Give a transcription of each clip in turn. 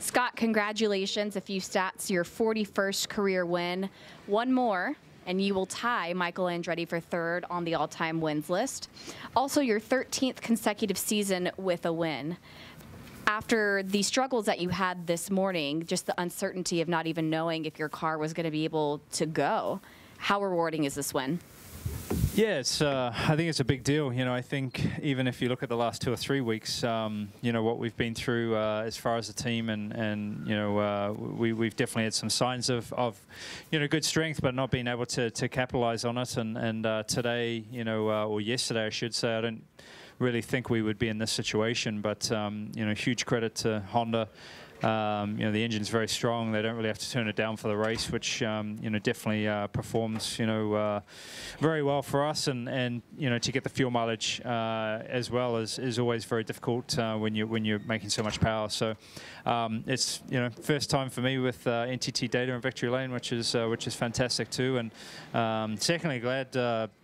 Scott, congratulations. A few stats, your 41st career win. One more, and you will tie Michael Andretti for third on the all-time wins list. Also, your 13th consecutive season with a win. After the struggles that you had this morning, just the uncertainty of not even knowing if your car was going to be able to go, how rewarding is this win? Yeah, I think it's a big deal. You know, I think even if you look at the last 2 or 3 weeks, you know, what we've been through as far as a team, and you know, we've definitely had some signs of you know, good strength, but not being able to capitalize on it. And today, you know, or yesterday, I should say, I don't really think we would be in this situation, but you know, huge credit to Honda. You know, the engine's very strong. They don't really have to turn it down for the race, which you know, definitely performs, you know, very well for us. And you know, to get the fuel mileage as well is always very difficult when you're making so much power. So it's, you know, first time for me with NTT data in victory lane, which is fantastic too. And secondly, glad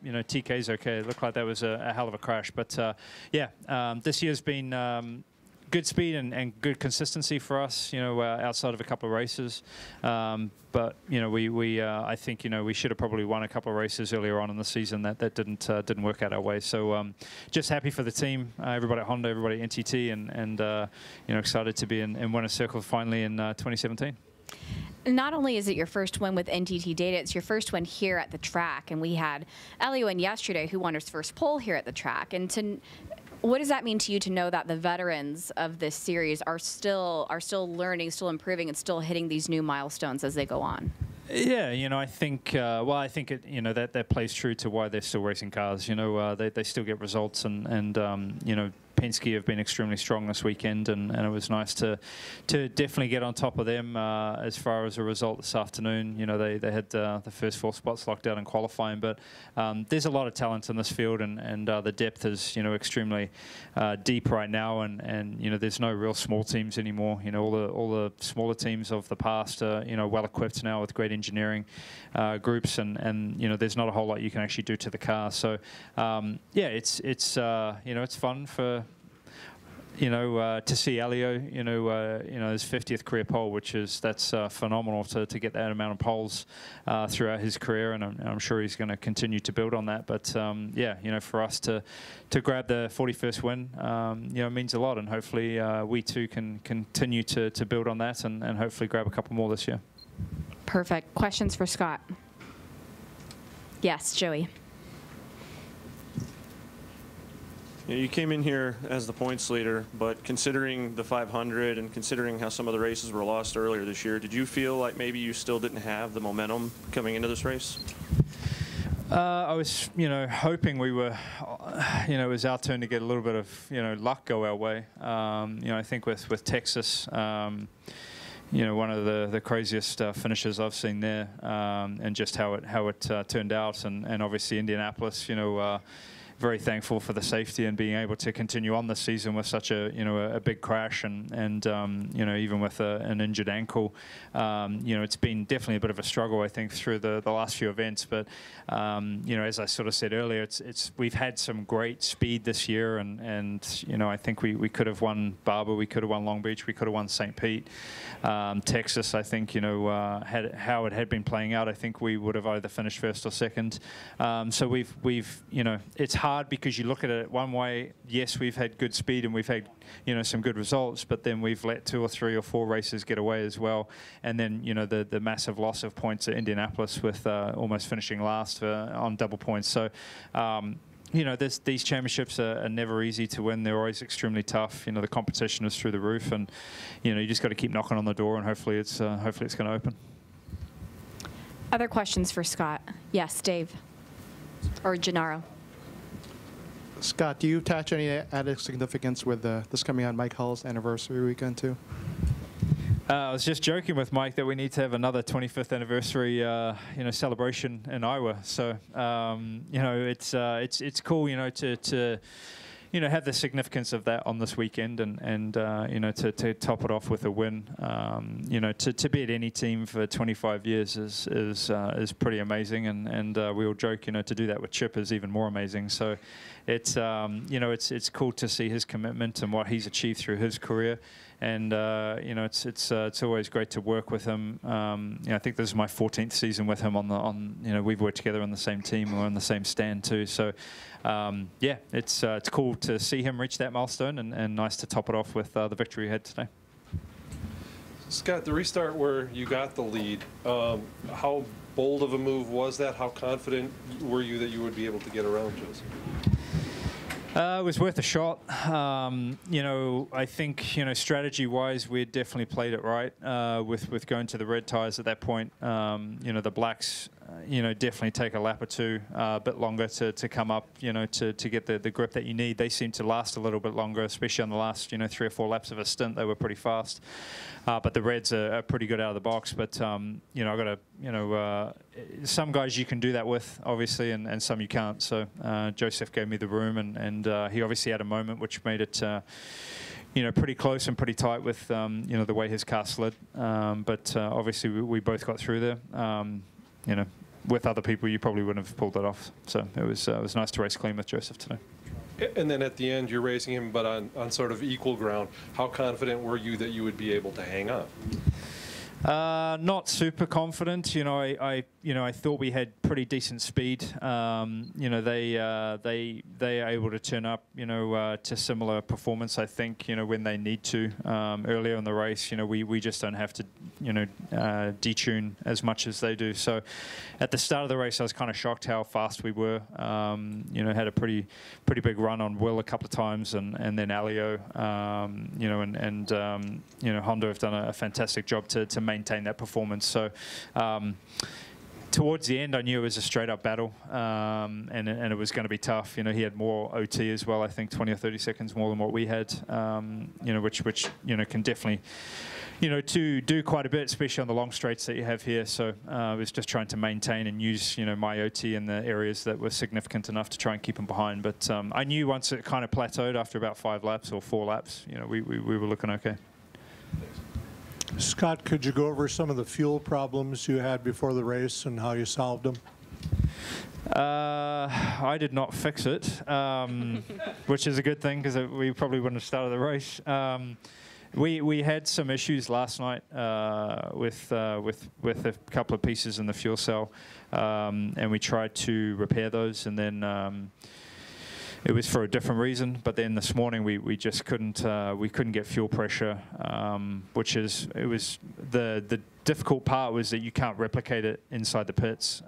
you know, TK's okay. It looked like that was a hell of a crash, but yeah, this year's been good speed and good consistency for us, you know, outside of a couple of races. But you know, I think, you know, we should have probably won a couple of races earlier on in the season that didn't work out our way. So just happy for the team, everybody at Honda, everybody at NTT, and you know, excited to be in winner's circle finally in 2017. Not only is it your first win with NTT Data, it's your first win here at the track. And we had Elio in yesterday who won his first pole here at the track. And what does that mean to you to know that the veterans of this series are still learning, still improving, and still hitting these new milestones as they go on? Yeah, you know, I think, well, I think it, you know, that plays true to why they're still racing cars. You know, they still get results, and you know, Penske have been extremely strong this weekend, and it was nice to definitely get on top of them as far as a result this afternoon. You know, they had the first 4 spots locked out in qualifying, but there's a lot of talent in this field, and the depth is, you know, extremely deep right now, and you know, there's no real small teams anymore. You know, all the smaller teams of the past are, you know, well equipped now with great engineering groups, and you know, there's not a whole lot you can actually do to the car. So yeah, it's you know, it's fun for, you know, to see Elio, you know, his 50th career pole, that's phenomenal to get that amount of poles throughout his career, and I'm sure he's going to continue to build on that. But yeah, you know, for us to grab the 41st win, you know, means a lot, and hopefully we too can continue to build on that, and hopefully grab a couple more this year. Perfect. Questions for Scott? Yes, Joey. You came in here as the points leader, but considering the 500 and considering how some of the races were lost earlier this year, did you feel like maybe you still didn't have the momentum coming into this race? I was, you know, hoping we were, you know, it was our turn to get a little bit of, you know, luck go our way. You know, I think with Texas, you know, one of the craziest finishes I've seen there, and just how it turned out, and obviously Indianapolis, you know, very thankful for the safety and being able to continue on this season with such a, you know, a big crash, and you know, even with an injured ankle, you know, it's been definitely a bit of a struggle, I think, through the last few events. But you know, as I sort of said earlier, we've had some great speed this year, and you know, I think we could have won Barber, we could have won Long Beach, we could have won St. Pete. Texas, I think, you know, how it had been playing out, I think we would have either finished first or second. So we've you know, it's hard because you look at it one way. Yes, we've had good speed and we've had, you know, some good results, but then we've let 2 or 3 or 4 races get away as well. And then, you know, the massive loss of points at Indianapolis with almost finishing last on double points. So you know, these championships are never easy to win. They're always extremely tough. You know, the competition is through the roof, and you know, you just got to keep knocking on the door, and hopefully it's going to open. Other questions for Scott? Yes, Dave or Gennaro. Scott, do you attach any added significance with this coming on Mike Hull's anniversary weekend too? I was just joking with Mike that we need to have another 25th anniversary, you know, celebration in Iowa. So, you know, it's cool, you know, to you know, have the significance of that on this weekend, and you know, to top it off with a win. You know, to be at any team for 25 years is pretty amazing, and we all joke, you know, to do that with Chip is even more amazing. So it's you know, it's cool to see his commitment and what he's achieved through his career, and you know, it's always great to work with him. You know, I think this is my 14th season with him you know, we've worked together on the same team, we're on the same stand too. So yeah, it's cool to see him reach that milestone, and nice to top it off with the victory we had today. Scott, the restart where you got the lead, how bold of a move was that? How confident were you that you would be able to get around Joseph? It was worth a shot. You know, I think, you know, strategy-wise, we had definitely played it right with going to the red tires at that point. You know, the blacks, you know, definitely take a lap or two, a bit longer to come up, you know, to get the grip that you need. They seem to last a little bit longer, especially on the last, you know, 3 or 4 laps of a stint. They were pretty fast. But the reds are pretty good out of the box. But, you know, I've got to, you know, some guys you can do that with, obviously, and some you can't. So Joseph gave me the room, and he obviously had a moment which made it, you know, pretty close and pretty tight with, you know, the way his car slid. But obviously we both got through there. You know, with other people, you probably wouldn't have pulled it off. So it was nice to race clean with Joseph today. And then at the end, you're racing him, but on sort of equal ground. How confident were you that you would be able to hang on? Not super confident. You know, I thought we had pretty decent speed. You know, they are able to turn up, you know, to similar performance, I think, you know, when they need to. Earlier in the race, you know, we just don't have to, you know, detune as much as they do. So at the start of the race, I was kind of shocked how fast we were. You know, had a pretty big run on Will a couple of times, and then Alio, you know, and you know, Honda have done a fantastic job to maintain that performance. So towards the end, I knew it was a straight-up battle, and it was going to be tough. You know, he had more OT as well. I think 20 or 30 seconds more than what we had. You know, which you know, can definitely, you know, to do quite a bit, especially on the long straights that you have here. So I was just trying to maintain and use, you know, my OT in the areas that were significant enough to try and keep him behind. But I knew once it kind of plateaued after about 5 laps or 4 laps, you know, we were looking okay. Scott, could you go over some of the fuel problems you had before the race and how you solved them? I did not fix it, which is a good thing because we probably wouldn't have started the race. We had some issues last night with a couple of pieces in the fuel cell, and we tried to repair those, and then it was for a different reason. But then this morning we just couldn't get fuel pressure, which is the difficult part was that you can't replicate it inside the pits.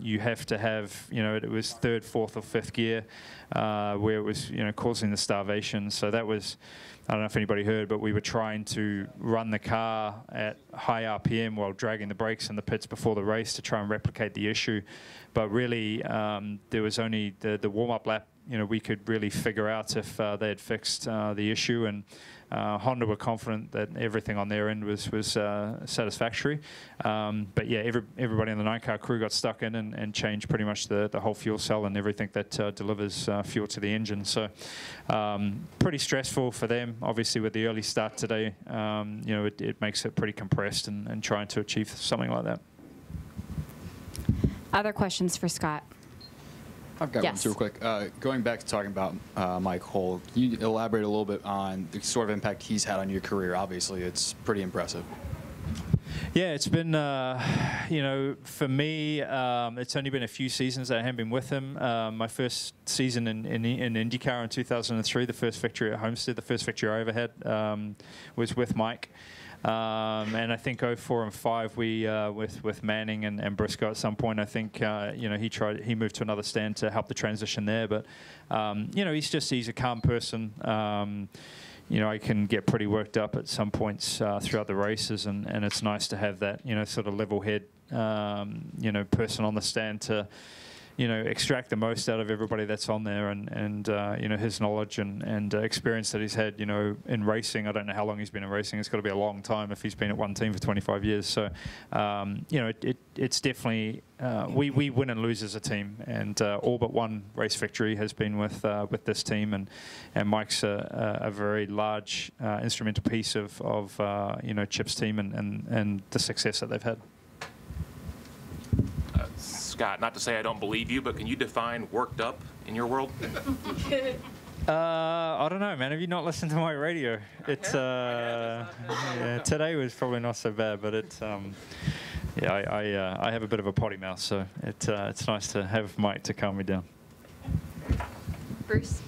You have to have, you know, it was 3rd, 4th, or 5th gear where it was, you know, causing the starvation. So that was, I don't know if anybody heard, but we were trying to run the car at high RPM while dragging the brakes in the pits before the race to try and replicate the issue. But really, there was only the warm-up lap, you know, we could really figure out if they had fixed the issue, and Honda were confident that everything on their end was satisfactory. But yeah, everybody in the 9-car crew got stuck in and changed pretty much the whole fuel cell and everything that delivers fuel to the engine. So pretty stressful for them, obviously, with the early start today. You know, it makes it pretty compressed and trying to achieve something like that. Other questions for Scott? I've got one super quick. Going back to talking about Mike Hull, can you elaborate a little bit on the sort of impact he's had on your career? Obviously, it's pretty impressive. Yeah, it's been, you know, for me, it's only been a few seasons that I haven't been with him. My first season in IndyCar in 2003, the first victory at Homestead, the first victory I ever had was with Mike. And I think 04 and 05 we with Manning and Briscoe at some point, I think you know, he moved to another stand to help the transition there, but you know, he's a calm person. You know, I can get pretty worked up at some points throughout the races, and it's nice to have that, you know, sort of level head, you know, person on the stand to, you know, extract the most out of everybody that's on there, and you know, his knowledge and experience that he's had, you know, in racing. I don't know how long he's been in racing. It's got to be a long time if he's been at one team for 25 years. So, you know, it's definitely, we win and lose as a team, and all but one race victory has been with this team, and Mike's a very large instrumental piece of you know, Chip's team and the success that they've had. Scott, not to say I don't believe you, but can you define worked up in your world? I don't know, man. Have you not listened to my radio? It's yeah, today was probably not so bad, but it's yeah, I have a bit of a potty mouth, so it's nice to have Mike to calm me down. Bruce?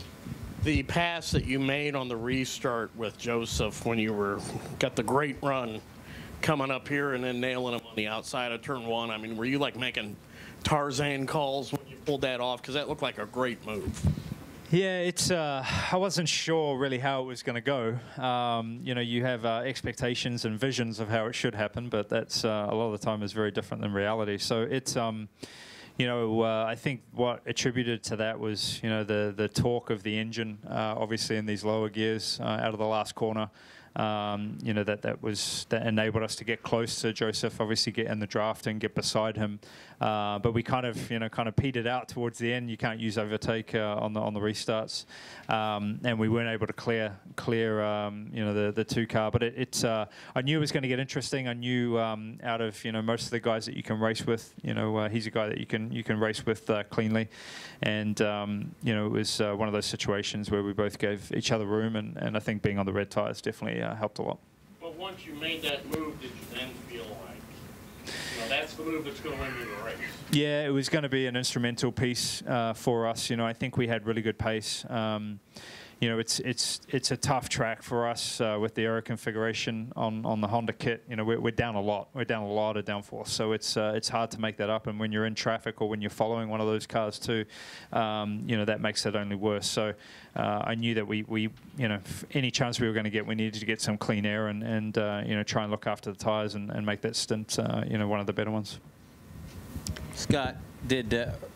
The pass that you made on the restart with Joseph when you got the great run coming up here and then nailing him on the outside of turn one, I mean, were you like making Tarzan calls when you pulled that off? Because that looked like a great move. Yeah, it's. I wasn't sure really how it was going to go. You know, you have expectations and visions of how it should happen, but that's a lot of the time is very different than reality. So it's. You know, I think what attributed to that was, you know, the torque of the engine, obviously in these lower gears out of the last corner. You know, that enabled us to get close to Joseph, obviously get in the draft and get beside him. But we kind of petered out towards the end. You can't use overtake on the restarts, and we weren't able to clear you know, the 2 car. But I knew it was going to get interesting. I knew out of, you know, most of the guys that you can race with, you know, he's a guy that you can race with cleanly, and you know, it was one of those situations where we both gave each other room, and I think being on the red tires definitely helped a lot. But once you made that move, did you then feel like, you know, that's the move that's going to win you the race? Yeah, it was going to be an instrumental piece for us. You know, I think we had really good pace. You know, it's a tough track for us with the aero configuration on the Honda kit. You know, we're down a lot. We're down a lot of downforce, so it's hard to make that up. And when you're in traffic or when you're following one of those cars too, you know, that makes it only worse. So I knew that we you know, any chance we were going to get, we needed to get some clean air and you know, try and look after the tires and make that stint you know, one of the better ones. Scott,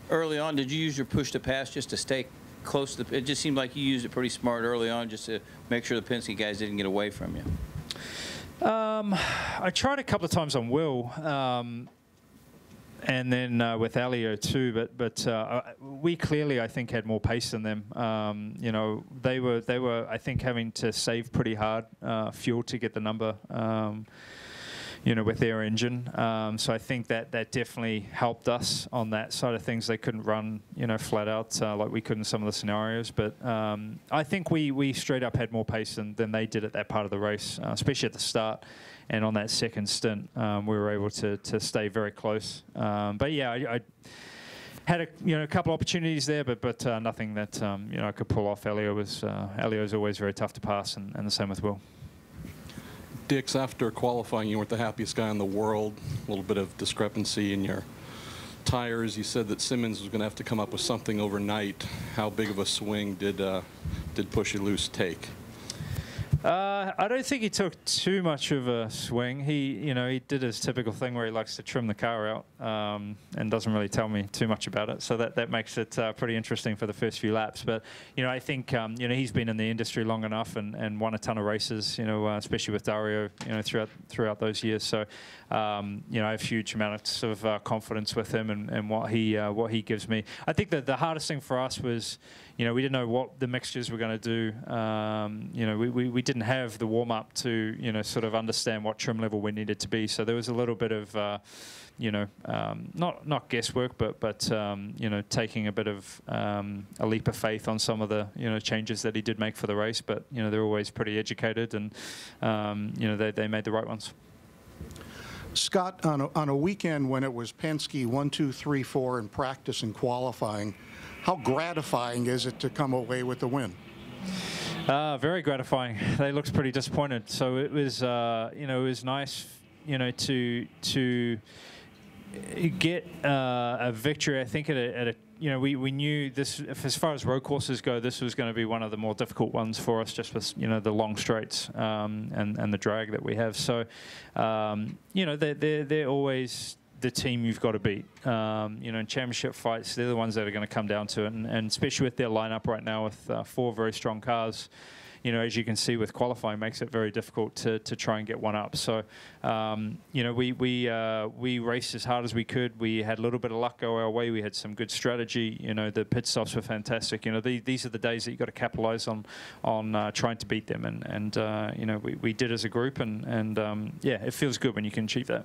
early on, did you use your push to pass just to stay close to it? Just seemed like you used it pretty smart early on just to make sure the Penske guys didn't get away from you. I tried a couple of times on Will, and then with Elio too, but we clearly, I think, had more pace than them. You know, they were I think having to save pretty hard fuel to get the number. You know, with their engine. So I think that definitely helped us on that side of things. They couldn't run, you know, flat out like we could in some of the scenarios. But I think we straight up had more pace than they did at that part of the race, especially at the start. And on that second stint, we were able to stay very close. But yeah, I had a couple opportunities there, but nothing that you know, I could pull off. Elio's always very tough to pass, and the same with Will. Dix, after qualifying, you weren't the happiest guy in the world. A little bit of discrepancy in your tires. You said that Simmons was going to have to come up with something overnight. How big of a swing did Push You Loose take? I don't think he took too much of a swing. He did his typical thing where he likes to trim the car out and doesn't really tell me too much about it. So that makes it pretty interesting for the first few laps. But you know, I think you know, he's been in the industry long enough and won a ton of races. You know, especially with Dario. You know, throughout those years. So you know, I have huge amounts of confidence with him and what he gives me. I think that the hardest thing for us was, you know, we didn't know what the mixtures were going to do. You know, we didn't have the warm-up to, you know, sort of understand what trim level we needed to be. So there was a little bit of, you know, not guesswork, but you know, taking a bit of a leap of faith on some of the, you know, changes that he did make for the race. But you know, they're always pretty educated, and you know, they made the right ones. Scott, on a weekend when it was Penske 1, 2, 3, 4 in practice and qualifying, how gratifying is it to come away with the win? Very gratifying. They looked pretty disappointed. So it was, you know, it was nice, you know, to get a victory. I think at a you know, we knew this, as far as road courses go, this was going to be one of the more difficult ones for us, just with, you know, the long straights and the drag that we have. So, you know, they're always the team you've got to beat. You know, in championship fights, they're the ones that are going to come down to it, and especially with their lineup right now with 4 very strong cars. You know, as you can see with qualifying, makes it very difficult to try and get one up. So, you know, we raced as hard as we could. We had a little bit of luck go our way. We had some good strategy. You know, the pit stops were fantastic. You know, these are the days that you've got to capitalize on trying to beat them. And you know, we did as a group, and yeah, it feels good when you can achieve that.